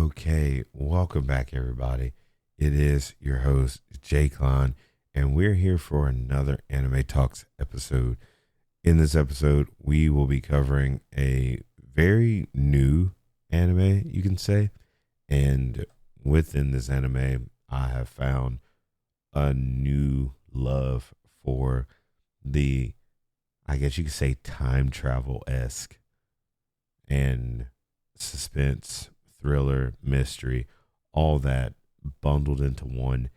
Okay, welcome back, everybody. It is your host, Jay Klein, and we're here for another Anime Talks episode. In this episode, we will be covering a very new anime, you can say. And within this anime, I have found a new love for the, I guess you could say, time travel esque and suspense, thriller, mystery, all that bundled into one.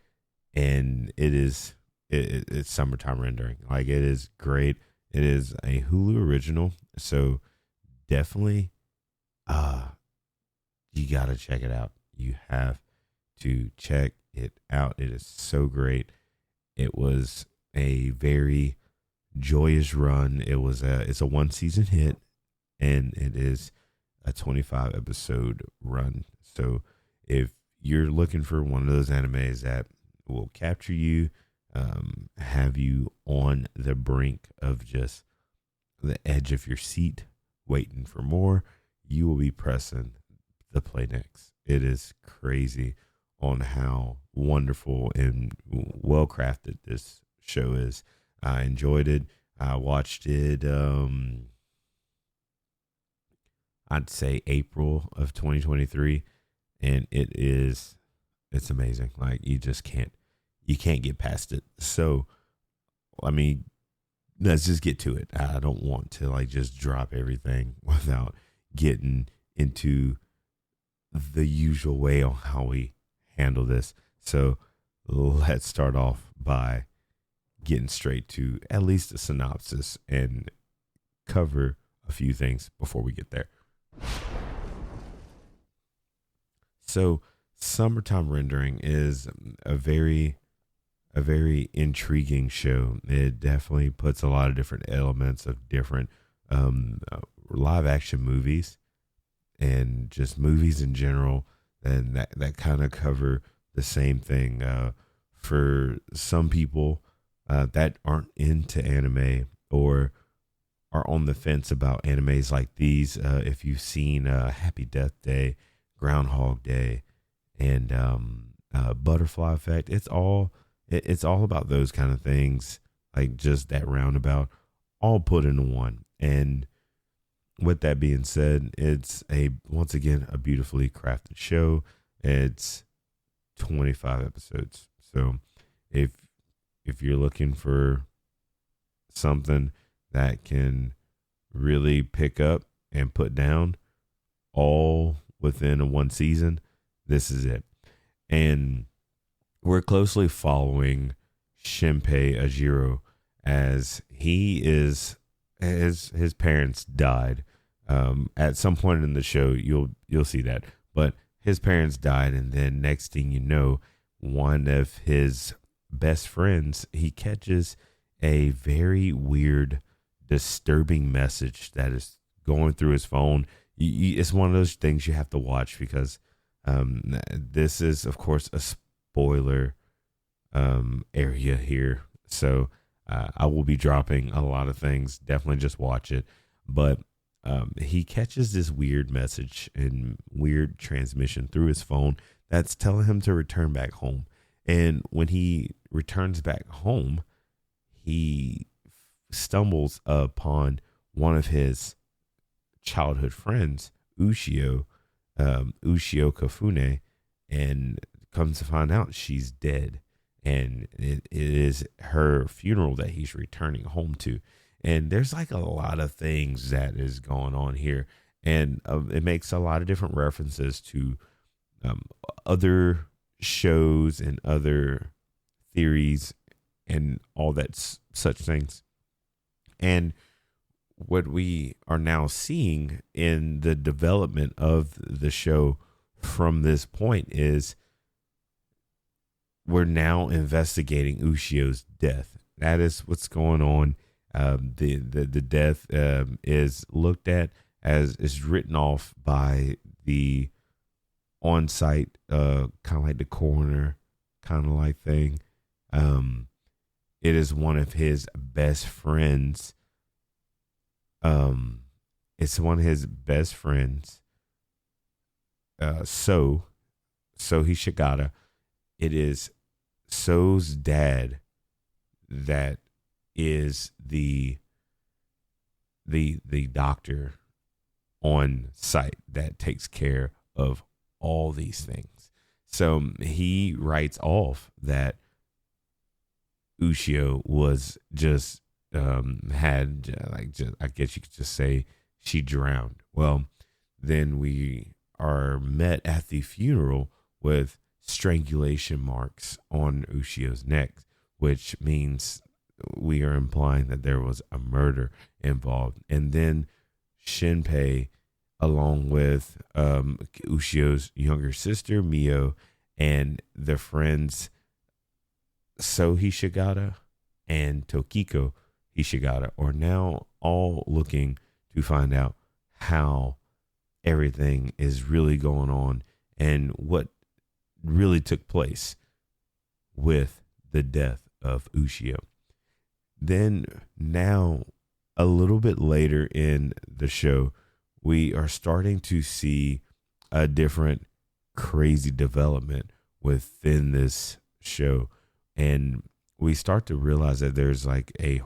And it's summertime rendering. Like, it is great. It is a Hulu original, so definitely you gotta check it out. You have to check it out. It is so great. It was a very joyous run. It's a one season hit, and it is a 25 episode run. So if you're looking for one of those animes that will capture you, have you on the brink of just the edge of your seat, waiting for more, you will be pressing the play next. It is crazy on how wonderful and well crafted this show is. I enjoyed it. I watched it. I'd say April of 2023, and it's amazing. Like, you can't get past it. So, I mean, let's just get to it. I don't want to like just drop everything without getting into the usual way on how we handle this. So let's start off by getting straight to at least a synopsis and cover a few things before we get there. So, summertime rendering is a very intriguing show. It definitely puts a lot of different elements of different live action movies and just movies in general, and that kind of cover the same thing. For some people that aren't into anime or are on the fence about animes like these, if you've seen Happy Death Day, Groundhog Day, and Butterfly Effect, it's all about those kind of things, like just that roundabout, all put into one. And with that being said, it's once again a beautifully crafted show. It's 25 episodes, so if you're looking for something that can really pick up and put down all within a one season, this is it. And we're closely following Shinpei Ajiro as his parents died. At some point in the show, you'll see that, but his parents died, and then next thing you know, one of his best friends, he catches a very weird, disturbing message that is going through his phone. It's one of those things you have to watch because this is, of course, a spoiler area here. So I will be dropping a lot of things. Definitely just watch it. But he catches this weird message and weird transmission through his phone that's telling him to return back home. And when he returns back home, he stumbles upon one of his childhood friends, Ushio Kafune, and comes to find out she's dead. And it is her funeral that he's returning home to. And there's like a lot of things that is going on here. And it makes a lot of different references to other shows and other theories and all that such things. And what we are now seeing in the development of the show from this point is we're now investigating Ushio's death. That is what's going on. The death is looked at as is written off by the on-site kind of like the coroner kind of like thing. It is one of his best friends. It's one of his best friends So Hishigata. It is So's dad that is the doctor on site that takes care of all these things. So he writes off that Ushio was just had like just, I guess you could just say she drowned. Well, then we are met at the funeral with strangulation marks on Ushio's neck, which means we are implying that there was a murder involved. And then Shinpei, along with Ushio's younger sister Mio and the friends So Hishigata and Tokiko Hishigata, are now all looking to find out how everything is really going on and what really took place with the death of Ushio. Then now, a little bit later in the show, we are starting to see a different crazy development within this show. And we start to realize that there's like a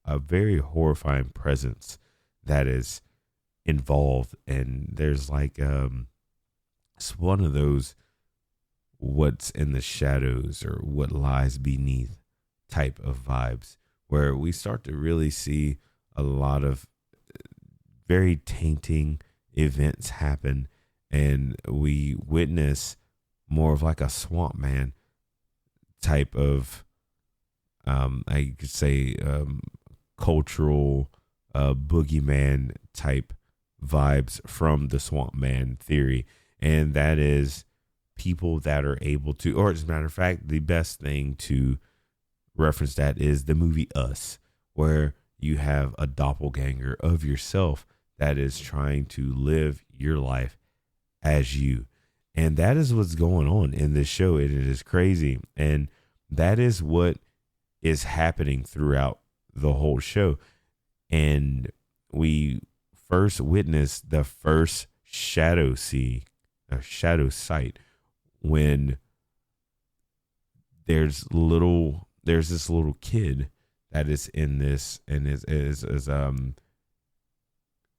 very horrifying presence that is involved. And there's like, it's one of those what's in the shadows or what lies beneath type of vibes, where we start to really see a lot of very tainting events happen, and we witness more of like a swamp man type of I could say cultural boogeyman type vibes from the swamp man theory. And that is people that are able to, or as a matter of fact, the best thing to reference that is the movie Us, where you have a doppelganger of yourself that is trying to live your life as you. And that is what's going on in this show. It is crazy. And that is what is happening throughout the whole show. And we first witness the first shadow sight when there's this little kid that is in this, and is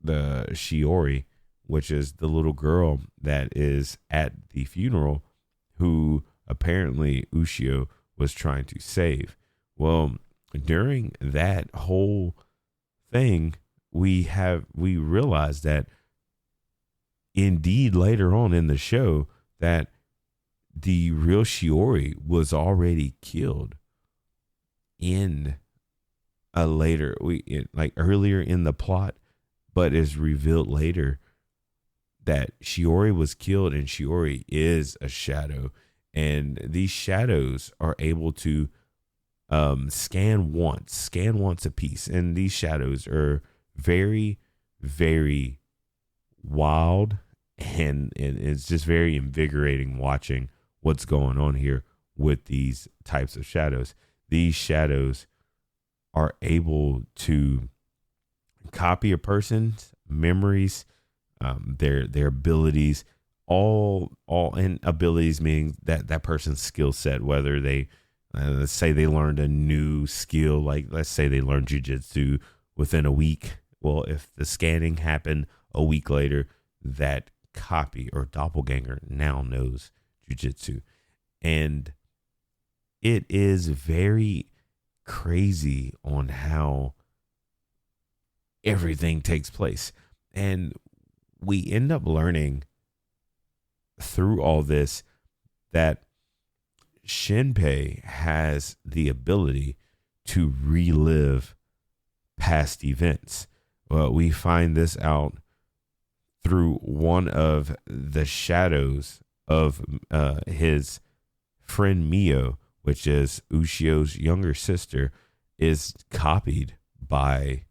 the Shiori, which is the little girl that is at the funeral, who apparently Ushio was trying to save. Well, during that whole thing, we realize that indeed later on in the show that the real Shiori was already killed in a later, like earlier in the plot, but is revealed later that Shiori was killed, and Shiori is a shadow, and these shadows are able to scan once a piece, and these shadows are very, very wild, and it's just very invigorating watching what's going on here with these types of shadows. These shadows are able to copy a person's memories, their abilities, all and abilities meaning that person's skill set, whether they let's say they learned a new skill, like let's say they learned jujitsu within a week. Well, if the scanning happened a week later, that copy or doppelganger now knows jujitsu. And it is very crazy on how everything takes place. And we end up learning through all this that Shinpei has the ability to relive past events. Well, we find this out through one of the shadows of his friend Mio, which is Ushio's younger sister, is copied by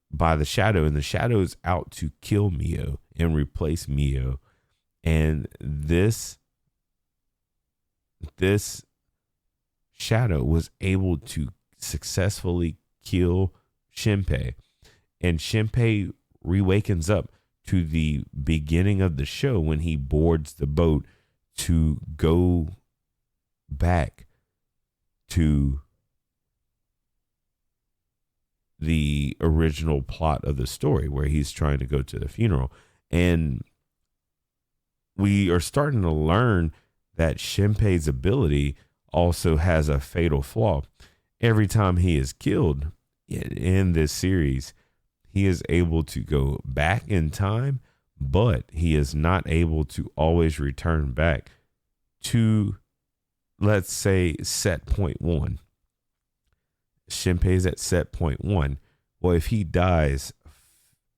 the shadow, and the shadow is out to kill Mio and replace Mio. And this shadow was able to successfully kill Shinpei, and Shinpei reawakens up to the beginning of the show when he boards the boat to go back to the original plot of the story where he's trying to go to the funeral. And we are starting to learn that Shinpei's ability also has a fatal flaw. Every time he is killed in this series, he is able to go back in time, but he is not able to always return back to, let's say, set point one. Shinpei's at set point one. Well, if he dies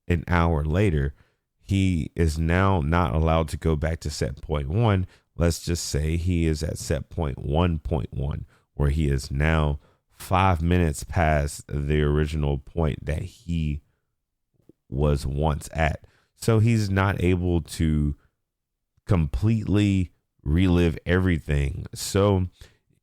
an hour later, he is now not allowed to go back to set point one. Let's just say he is at set point 1.1, where he is now 5 minutes past the original point that he was once at. So he's not able to completely relive everything. So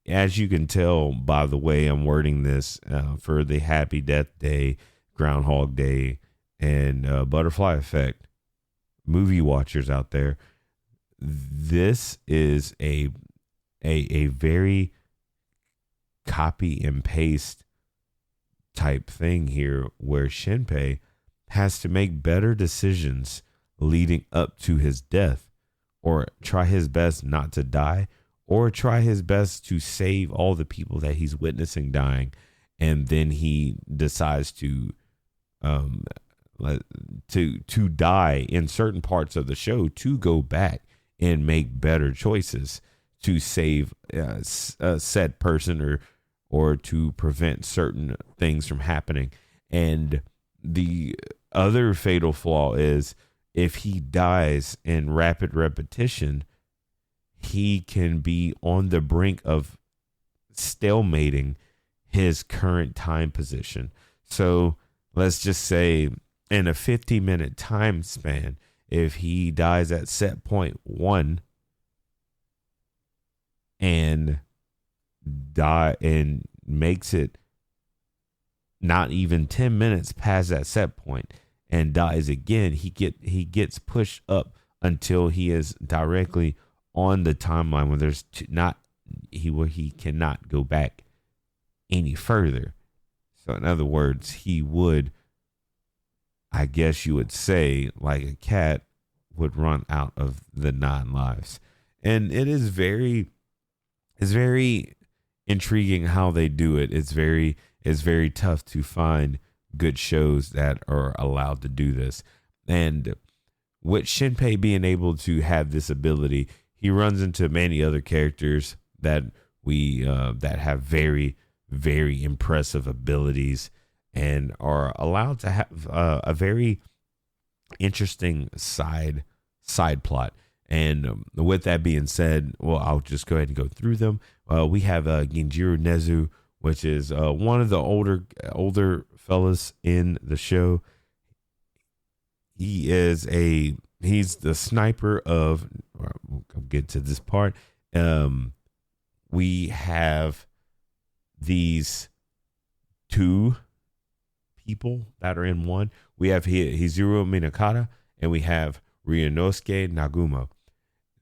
as you can tell by the way I'm wording this, for the Happy Death Day, Groundhog Day, and Butterfly Effect movie watchers out there, this is a very copy and paste type thing here, where Shinpei has to make better decisions leading up to his death, or try his best not to die, or try his best to save all the people that he's witnessing dying. And then he decides to die in certain parts of the show to go back and make better choices to save said person, or to prevent certain things from happening. And the other fatal flaw is, if he dies in rapid repetition, he can be on the brink of stalemating his current time position. So let's just say in a 50-minute time span, if he dies at set point one and makes it not even 10 minutes past that set point and dies again, he gets pushed up until he is directly on the timeline where he cannot go back any further. So in other words, he would, I guess you would say, like a cat, would run out of the 9 lives. And it's very intriguing how they do it. It's very tough to find good shows that are allowed to do this. And with Shinpei being able to have this ability, he runs into many other characters that that have very, very impressive abilities and are allowed to have a very interesting side plot. And with that being said, well, I'll just go ahead and go through them. We have Genjiro Nezu, which is one of the older fellas in the show. He's the sniper of. We'll get to this part. We have these 2 people that are in one. We have Hizuru Minakata and we have Ryunosuke Nagumo.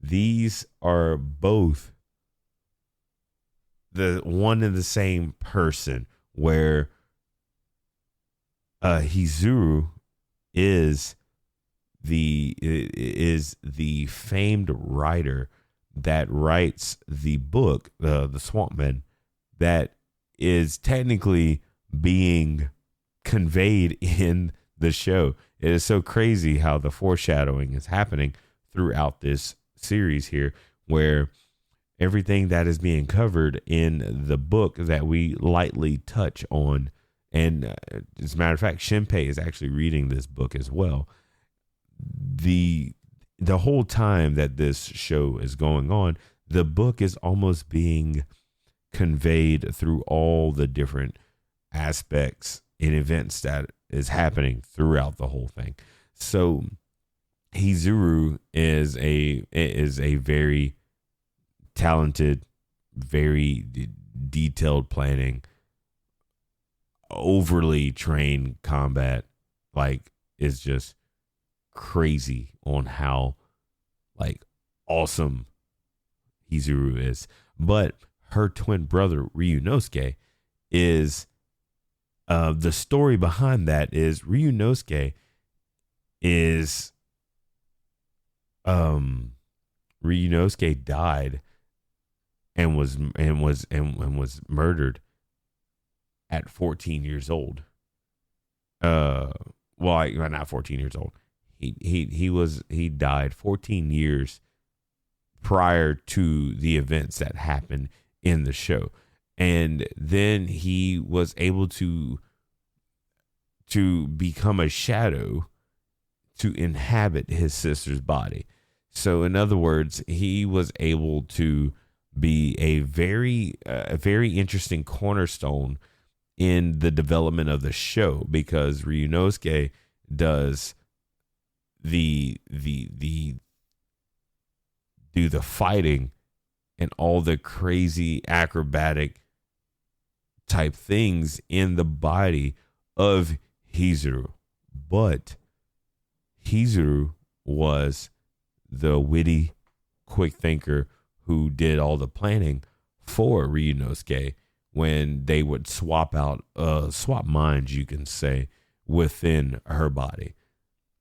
These are both the one and the same person, where Hizuru is the famed writer that writes the book, the Swamp Men, that is technically being conveyed in the show. It is so crazy how the foreshadowing is happening throughout this series here, where everything that is being covered in the book that we lightly touch on. And as a matter of fact, Shinpei is actually reading this book as well. The whole time that this show is going on, the book is almost being conveyed through all the different aspects and events that is happening throughout the whole thing. So Hizuru is a very talented, very detailed planning, overly trained combat, like, is just crazy on how like awesome Hizuru is. But her twin brother Ryunosuke is the story behind that is Ryunosuke is Ryunosuke died and was murdered at 14 years old. Not 14 years old. He died 14 years prior to the events that happened in the show. And then he was able to become a shadow to inhabit his sister's body. So in other words, he was able to be a very interesting cornerstone in the development of the show, because Ryunosuke does the fighting and all the crazy acrobatic type things in the body of Hizuru. But Hizuru was the witty, quick thinker who did all the planning for Ryunosuke when they would swap minds, you can say, within her body.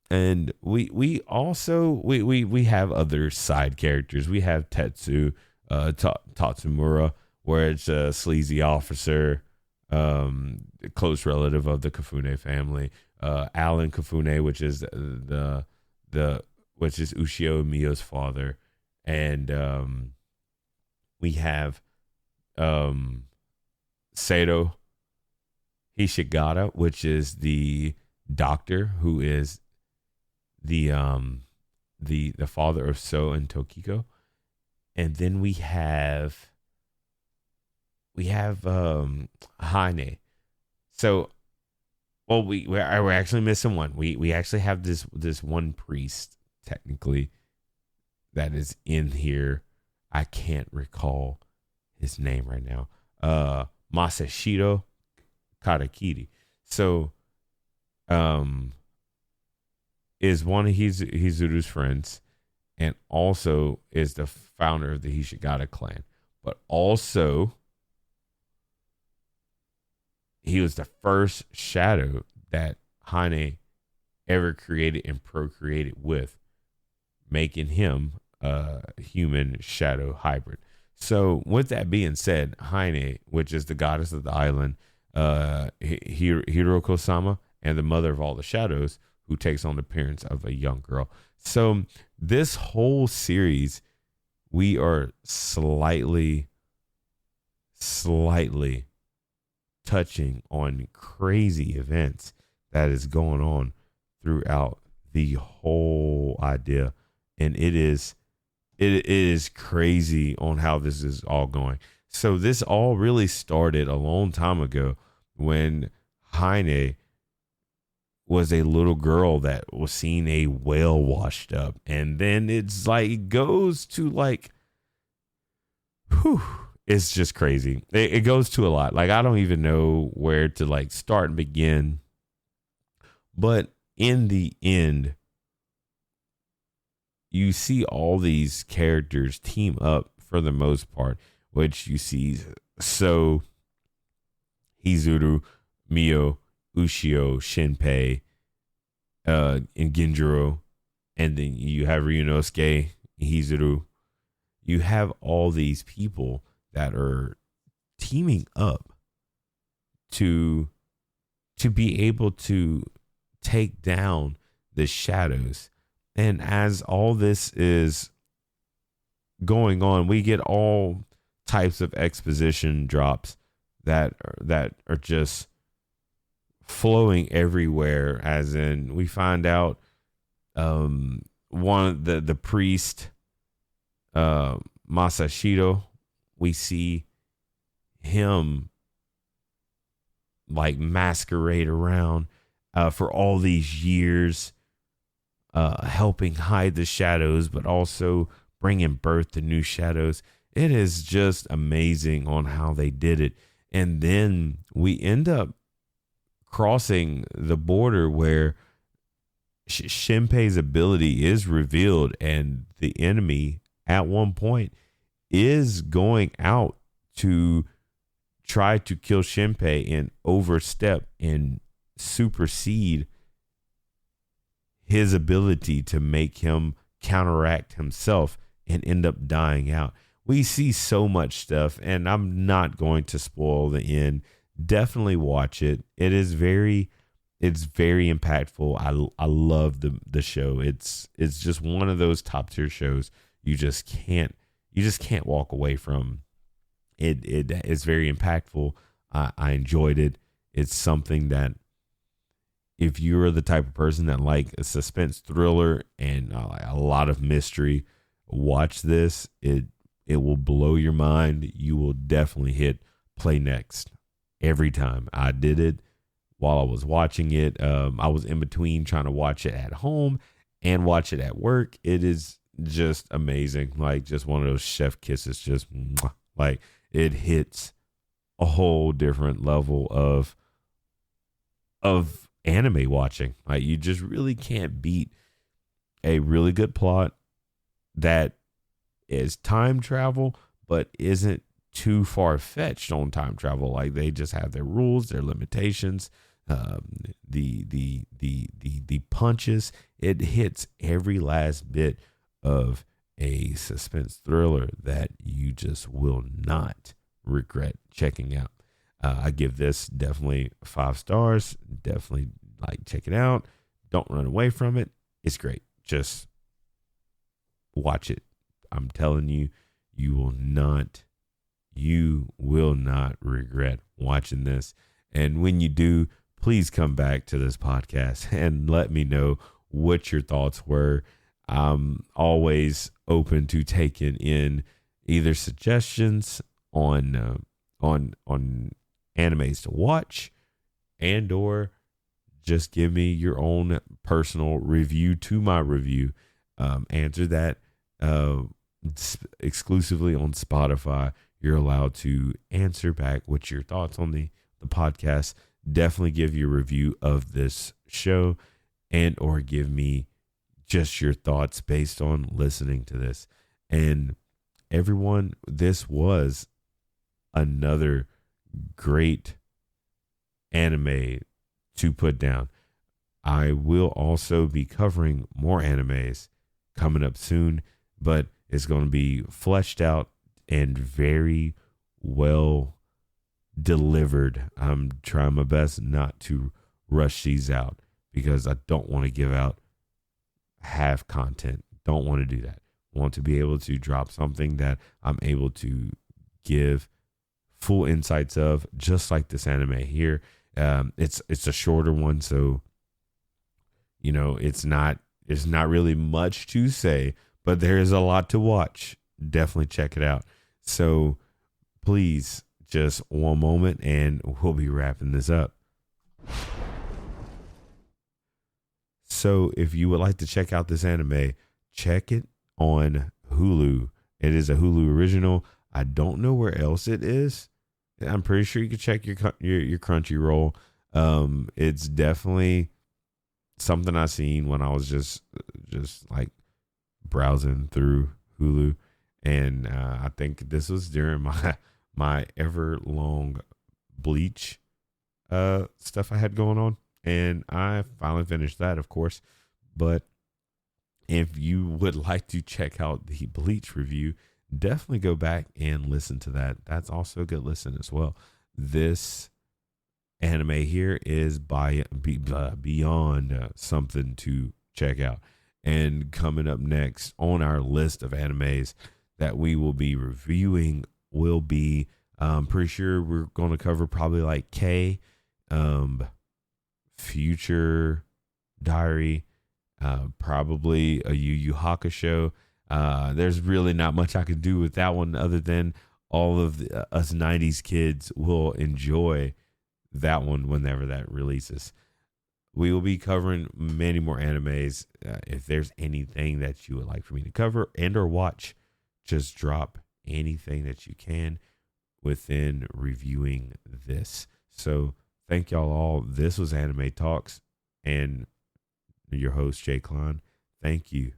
And we also have other side characters. We have Tetsu, Tatsumura, where it's a sleazy officer, close relative of the Kafune family. Alan Kafune, which is which is Ushio Miyo's father, and we have Sato Hishigata, which is the doctor who is the father of So and Tokiko. And then we have Hane. So, we're actually missing one. We actually have this one priest technically that is in here. I can't recall his name right now. Masashiro Katakiri. So, is one of Hizuru's friends, and also is the founder of the Hishigata clan. But also, he was the first shadow that Hane ever created and procreated with, making him a human shadow hybrid. So, with that being said, Hane, which is the goddess of the island, Hiroko-sama, and the mother of all the shadows, who takes on the appearance of a young girl. So, this whole series, we are slightly touching on crazy events that is going on throughout the whole idea. And it is crazy on how this is all going. So this all really started a long time ago when Hane was a little girl that was seeing a whale washed up. And then it's like, it goes to like, it's just crazy. It goes to a lot. Like, I don't even know where to like start and begin. But in the end, you see all these characters team up for the most part, which you see So, Hizuru, Miyo, Ushio, Shinpei, and Genjuro, and then you have Ryunosuke, Hizuru. You have all these people that are teaming up to be able to take down the shadows. And as all this is going on, we get all types of exposition drops that are just flowing everywhere. As in, we find out one of the priest, Masashiro, we see him like masquerade around for all these years, helping hide the shadows, but also bringing birth to new shadows. It is just amazing on how they did it. And then we end up crossing the border where Shinpei's ability is revealed, and the enemy at one point is going out to try to kill Shinpei and overstep and supersede his ability to make him counteract himself and end up dying out. We see so much stuff, and I'm not going to spoil the end. Definitely watch it. It's very impactful. I love the show. It's just one of those top tier shows you just can't walk away from. It's very impactful. I enjoyed it. It's something that if you're the type of person that like a suspense thriller and a lot of mystery, watch this. It will blow your mind. You will definitely hit play next every time. I did it while I was watching it. I was in between trying to watch it at home and watch it at work. It is just amazing. Like just one of those chef kisses. Just mwah. Like it hits a whole different level of anime watching. Like you just really can't beat a really good plot that is time travel but isn't too far fetched on time travel. Like they just have their rules, their limitations, the punches. It hits every last bit of a suspense thriller that you just will not regret checking out. I give this definitely 5 stars. Definitely like check it out. Don't run away from it. It's great. Just watch it. I'm telling you, you will not regret watching this. And when you do, please come back to this podcast and let me know what your thoughts were. I'm always open to taking in either suggestions on animes to watch, and or just give me your own personal review to my review. Answer that exclusively on Spotify. You're allowed to answer back what's your thoughts on the podcast. Definitely give your review of this show, and or give me just your thoughts based on listening to this. And everyone, this was another great anime to put down. I will also be covering more animes coming up soon, but it's going to be fleshed out and very well delivered. I'm trying my best not to rush these out because I don't want to give out half content. Don't want to do that. Want to be able to drop something that I'm able to give full insights of, just like this anime here. It's a shorter one, so you know it's not really much to say, but there is a lot to watch. Definitely check it out. So please, just one moment and we'll be wrapping this up. So if you would like to check out this anime, check it on Hulu. It is a Hulu original. I don't know where else it is. I'm pretty sure you can check your Crunchyroll. It's definitely something I seen when I was just like browsing through Hulu, and I think this was during my ever long Bleach stuff I had going on, and I finally finished that, of course. But if you would like to check out the Bleach review, definitely go back and listen to that. That's also a good listen as well. This anime here is beyond something to check out. And coming up next on our list of animes that we will be reviewing will be, I'm pretty sure we're going to cover probably like K, Future Diary, probably a Yu Yu Hakusho. There's really not much I could do with that one other than all of us 90s kids will enjoy that one whenever that releases. We will be covering many more animes. If there's anything that you would like for me to cover and or watch, just drop anything that you can within reviewing this. So thank y'all all. This was Anime Talks, and your host, Jay Klein. Thank you